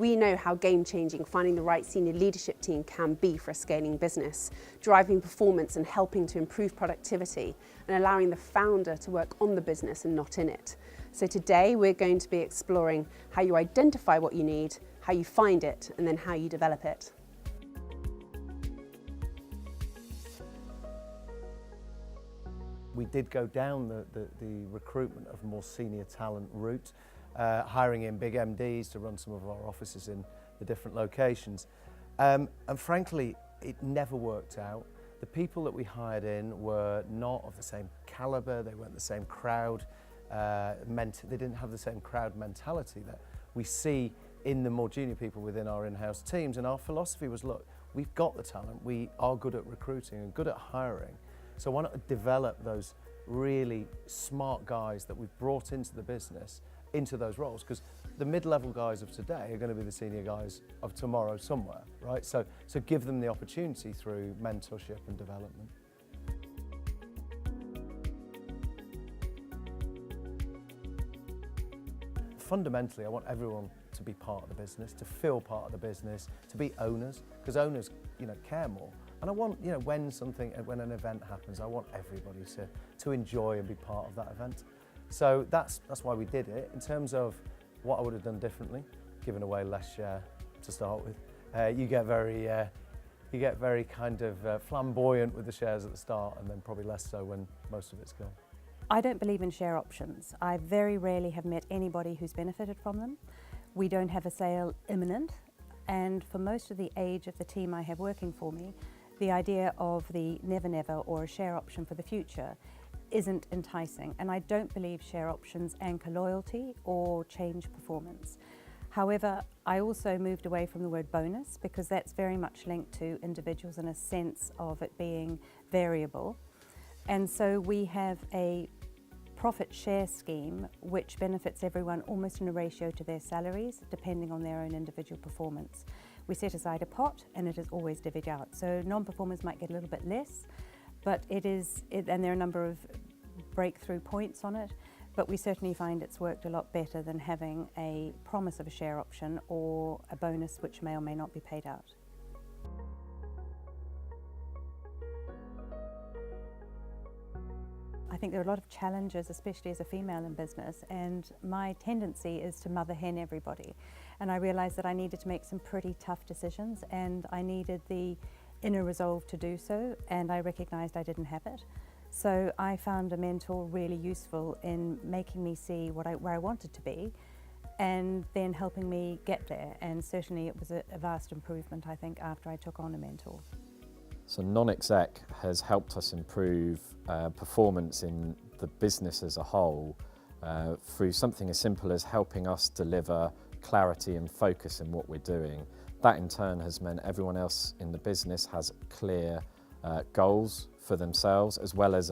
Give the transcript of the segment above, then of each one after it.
We know how game-changing finding the right senior leadership team can be for a scaling business, driving performance and helping to improve productivity, and allowing the founder to work on the business and not in it. So today we're going to be exploring how you identify what you need, how you find it, and then how you develop it. We did go down the recruitment of more senior talent route, hiring in big MDs to run some of our offices in the different locations. And frankly, it never worked out. The people that we hired in were not of the same caliber, they weren't the same crowd, they didn't have the same crowd mentality that we see in the more junior people within our in-house teams. And our philosophy was, look, we've got the talent, we are good at recruiting and good at hiring, so why not develop those really smart guys that we've brought into the business into those roles, because the mid-level guys of today are going to be the senior guys of tomorrow somewhere, right? So give them the opportunity through mentorship and development. Fundamentally, I want everyone to be part of the business, to feel part of the business, to be owners, because owners, care more. And I want, when an event happens, I want everybody to enjoy and be part of that event. So that's why we did it. In terms of what I would have done differently, given away less share to start with. You get very kind of flamboyant with the shares at the start, and then probably less so when most of it's gone. I don't believe in share options. I very rarely have met anybody who's benefited from them. We don't have a sale imminent, and for most of the age of the team I have working for me, the idea of the never never or a share option for the future isn't enticing, and I don't believe share options anchor loyalty or change performance. However, I also moved away from the word bonus because that's very much linked to individuals in a sense of it being variable. And so we have a profit share scheme which benefits everyone almost in a ratio to their salaries depending on their own individual performance. We set aside a pot and it is always divvied out. So non-performers might get a little bit less, but and there are a number of breakthrough points on it, but we certainly find it's worked a lot better than having a promise of a share option or a bonus which may or may not be paid out. I think there are a lot of challenges, especially as a female in business, and my tendency is to mother hen everybody. And I realised that I needed to make some pretty tough decisions, and I needed the inner resolve to do so, and I recognised I didn't have it. So I found a mentor really useful in making me see where I wanted to be, and then helping me get there. And certainly it was a vast improvement, I think, after I took on a mentor. So non-exec has helped us improve performance in the business as a whole through something as simple as helping us deliver clarity and focus in what we're doing. That in turn has meant everyone else in the business has clear goals for themselves, as well as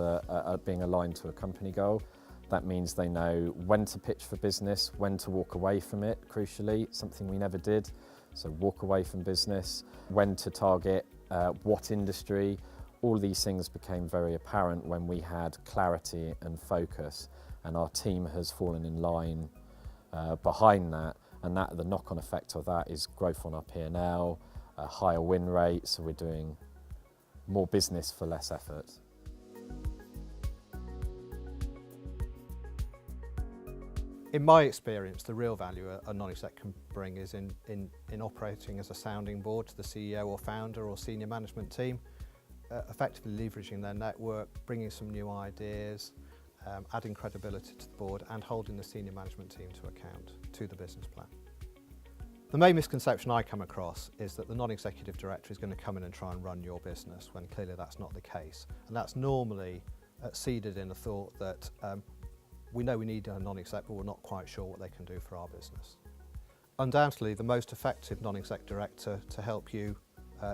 being aligned to a company goal. That means they know when to pitch for business, when to walk away from it, crucially, something we never did. So walk away from business, when to target, what industry. All these things became very apparent when we had clarity and focus, and our team has fallen in line behind that, and the knock-on effect of that is growth on our P&L, a higher win rate, so we're doing more business for less effort. In my experience, the real value a non-exec can bring is in operating as a sounding board to the CEO or founder or senior management team, effectively leveraging their network, bringing some new ideas, adding credibility to the board and holding the senior management team to account to the business plan. The main misconception I come across is that the non-executive director is going to come in and try and run your business, when clearly that's not the case. And that's normally seeded in the thought that we know we need a non-exec, but we're not quite sure what they can do for our business. Undoubtedly, the most effective non-exec director to help you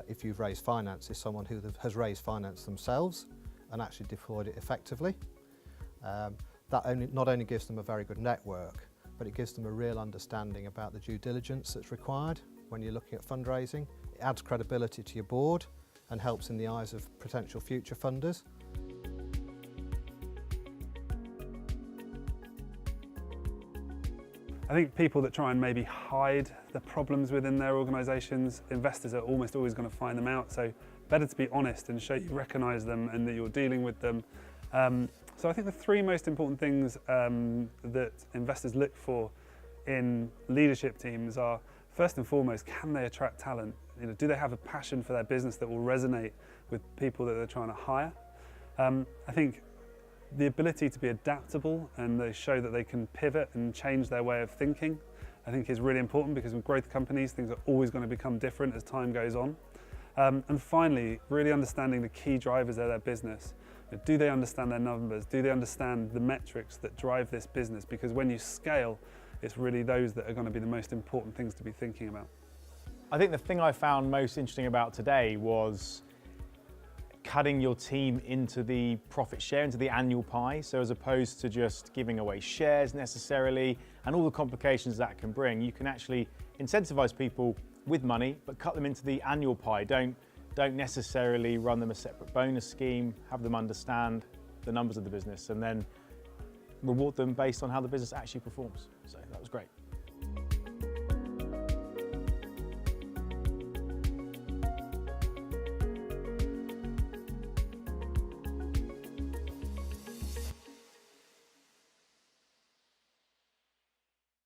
if you've raised finance is someone who has raised finance themselves and actually deployed it effectively. That not only gives them a very good network, but it gives them a real understanding about the due diligence that's required when you're looking at fundraising. It adds credibility to your board and helps in the eyes of potential future funders. I think people that try and maybe hide the problems within their organisations, investors are almost always going to find them out. So better to be honest and show you recognise them and that you're dealing with them. So I think the three most important things that investors look for in leadership teams are, first and foremost, can they attract talent? You know, do they have a passion for their business that will resonate with people that they're trying to hire? I think the ability to be adaptable and they show that they can pivot and change their way of thinking, I think is really important, because with growth companies, things are always going to become different as time goes on. And finally, really understanding the key drivers of their business. Do they understand their numbers? Do they understand the metrics that drive this business? Because when you scale, it's really those that are going to be the most important things to be thinking about. I think the thing I found most interesting about today was cutting your team into the profit share, into the annual pie. So as opposed to just giving away shares necessarily and all the complications that can bring, you can actually incentivize people with money, but cut them into the annual pie. Don't necessarily run them a separate bonus scheme, have them understand the numbers of the business and then reward them based on how the business actually performs. So that was great.